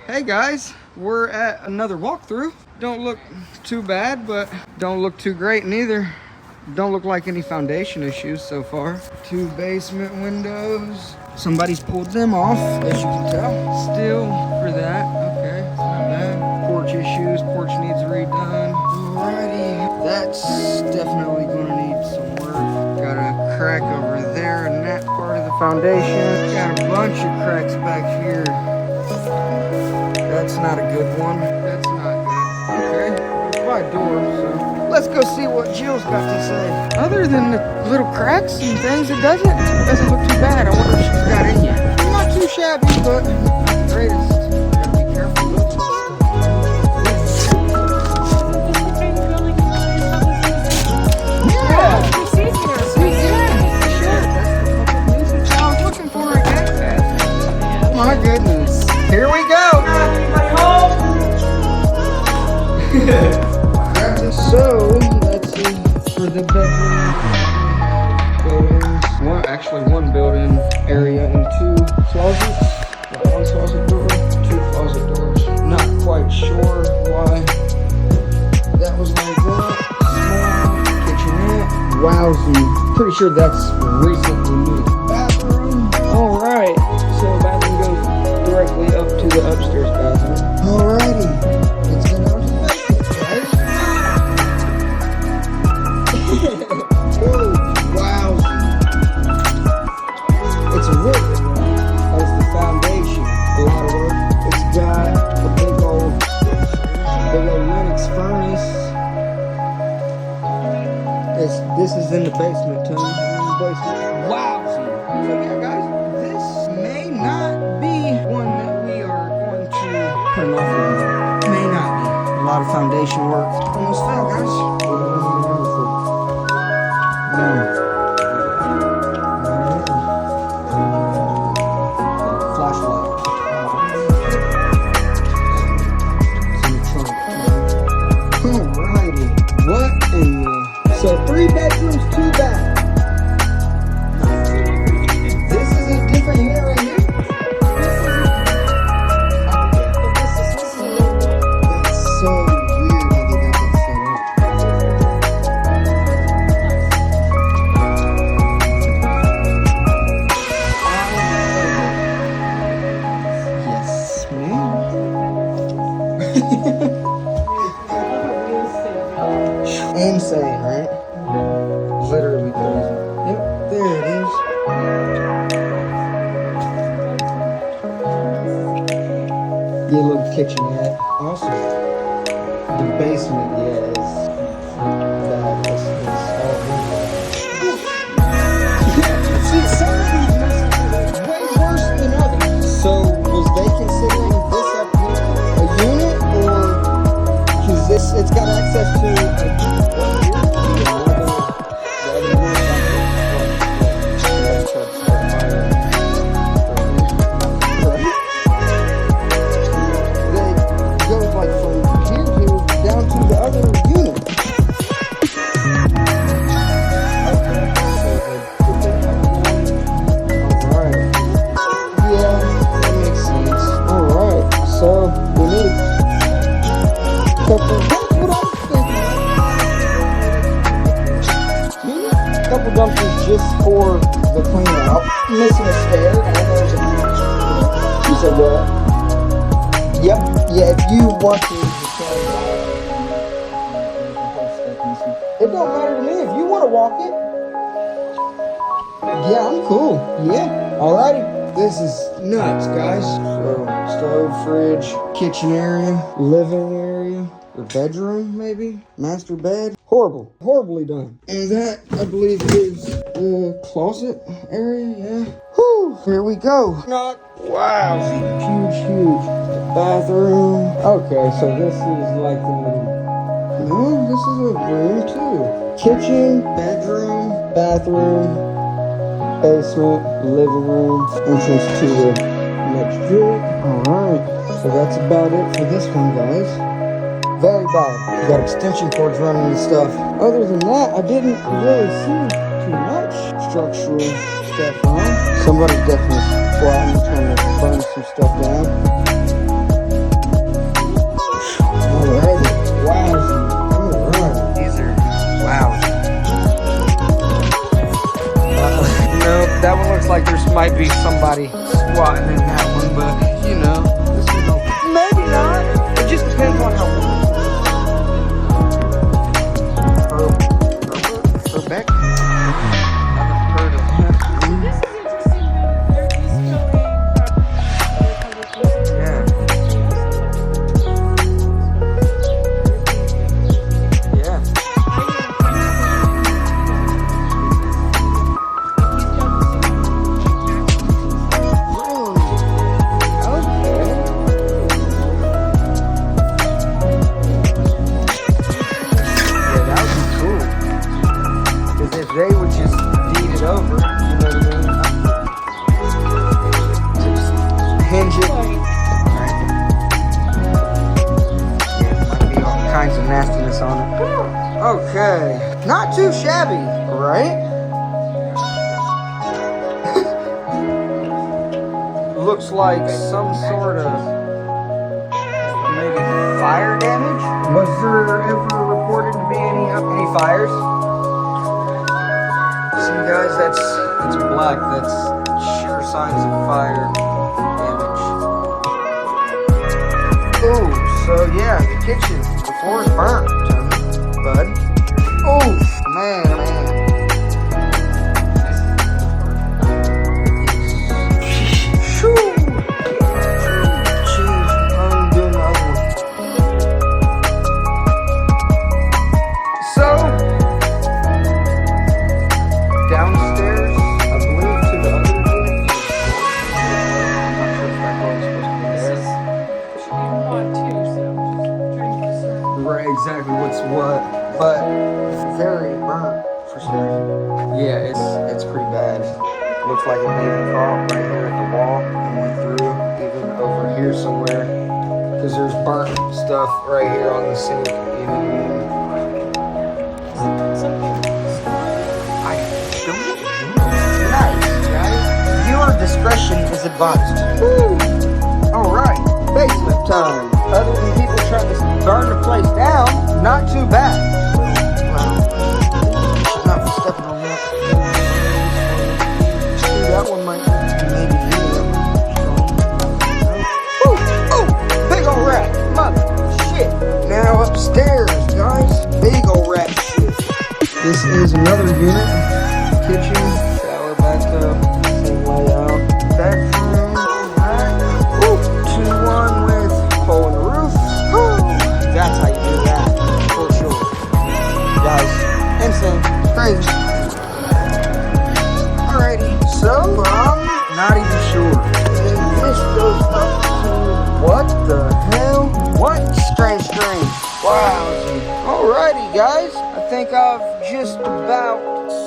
Hey guys, we're at another walkthrough. Don't look too bad, but don't look too great neither. Don't look like any foundation issues so far. 2 basement windows. Somebody's pulled them off, as you can tell. Still for that, okay, it's not bad. Porch issues, porch needs redone. Alrighty, that's definitely gonna need some work. Got a crack over there in that part of the foundation. Got a bunch of cracks back here. That's not a good one. That's not good. Okay, it's by door, so let's go see what Jill's got to say. Other than the little cracks and things, it doesn't look too bad. I wonder if she's got in yet. Not too shabby, but not the greatest. Gotta be careful with this stuff. Yeah, sure. That's the public nuisance I was looking for again. My goodness. Here we go. So let's see, for the bedroom buildings, one built-in area and 2 closets. Got 1 closet door, 2 closet doors. Not quite sure why that was like that. Small kitchenette. Wowzy. Pretty sure that's recently moved. Bathroom. All right. So bathroom goes directly up to the upstairs bathroom. Alrighty. Let's get on to the basement, guys. Wow. It's a really good one. That's the foundation. A lot of work. It's got a big old Lennox furnace. This is in the basement, Tony. In the basement. Wow. So yeah, guys, this may not be one that we are going to put an offer on. May not be. A lot of foundation work. Almost fell, guys. Flashlight. Alrighty. What in the... So 3 bedrooms, 2 baths. This is a different unit right here. That's so weird how they got that set up. Yes, ma'am. Insane, right? Literally crazy. Yep, there it is. The little kitchenette. Awesome. The basement, yeah, is bad. See, some of these messes are way worse than others. So, was they considering this up here a unit, or because it's got access to couple dumpsters just for the clean out. Missing a stair. You said what? Yep. Yeah, if you want to just tell it don't matter to me if you want to walk it. Yeah, I'm cool. Yeah. Alrighty. This is nuts, guys. So, stove, fridge, kitchen area, living area. Or bedroom, maybe? Master bed? Horrible. Horribly done. And that, I believe, is the closet area, yeah. Whew, here we go. Not, wow. Huge. Bathroom. Okay, so this is like the little... No, this is a room, too. Kitchen, bedroom, bathroom, basement, living room, entrance to the next unit. Alright, so that's about it for this one, guys. Very bad. You got extension cords running and stuff. Other than that, I didn't really see too much structural stuff on. Somebody's definitely plotting, trying to burn some stuff down. nobody squatting in that one, but you know, this one don't. Maybe not. It just depends on how warm. Herbeck? Never heard of him. This is interesting. They're easterly properties. Yeah. Yeah. They would just deed it over, you know what I mean? Just hinge it. Right. Yeah, might be all kinds of nastiness on it. Okay, not too shabby, right? Looks like some sort of maybe fire damage. Was there ever reported to be any fires? Guys, that's black. That's sure signs of fire damage. Oh, so yeah, the kitchen, the floor is burnt, bud. Oh, man. Shoo. Jeez, I'm doing the other one. So. Downstairs, I believe, to the other unit. I'm not sure if that door was supposed to be there. Should be one too, so I'm just trying to discern. Right, exactly what's what, but very burnt for some reason. Yeah, it's pretty bad. Looks like it maybe caught right here at the wall and went through, even over here somewhere. Because there's burnt stuff right here on the sink, you know what I mean? Viewer discretion is advised. Woo! Alright, basement time. Other than people trying to burn the place down, not too bad. Well, not for stepping on that. That one might maybe be Ooh! Oh! Big ol' rat! Mother! Shit! Now upstairs, guys. Big ol' rat shit. This is another unit. Kitchen, shower, bathtub, same layout. Bedroom, right? 2-1 with hole in the roof. Woo! That's how you do that, for sure. Guys, insane, crazy. Alrighty, so I'm not even sure. And this goes up to what the hell? What? Strange. Wow. Alrighty, guys. I think I've just about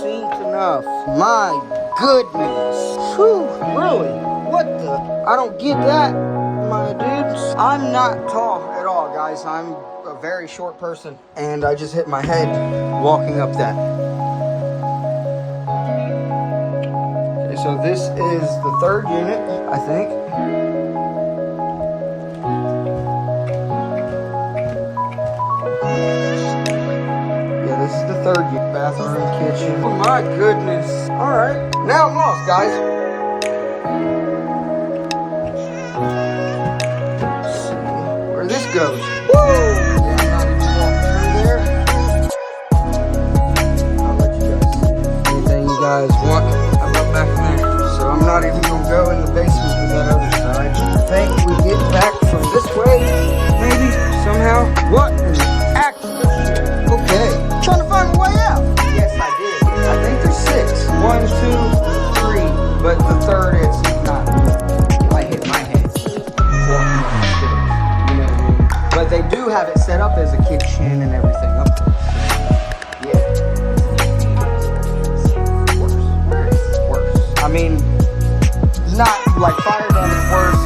seen enough. My goodness. Whew, really? What the? I don't get that, my dudes. I'm not tall at all, guys. I'm a very short person, and I just hit my head walking up that. Okay, so this is the third unit, I think. This is the third unit. Bathroom, kitchen. Oh my goodness. Alright. Now I'm lost, guys. Let's see where this goes. Woo! Yeah, I'm not even walking through there. I'll let you guys see. Anything you guys want, I'm up back in there. So I'm not even gonna go in the basement to that other side. I think we get back from this way, maybe, somehow. What in the actual shit? Okay. Trying to find a way out. Yes, I did. I think there's 6. 1, 2, 3. But the third is not. I hit my head walking up the stairs. You know what I mean? But they do have it set up as a kitchen and everything up there. Yeah. Worse. I mean, not like fire damage worse.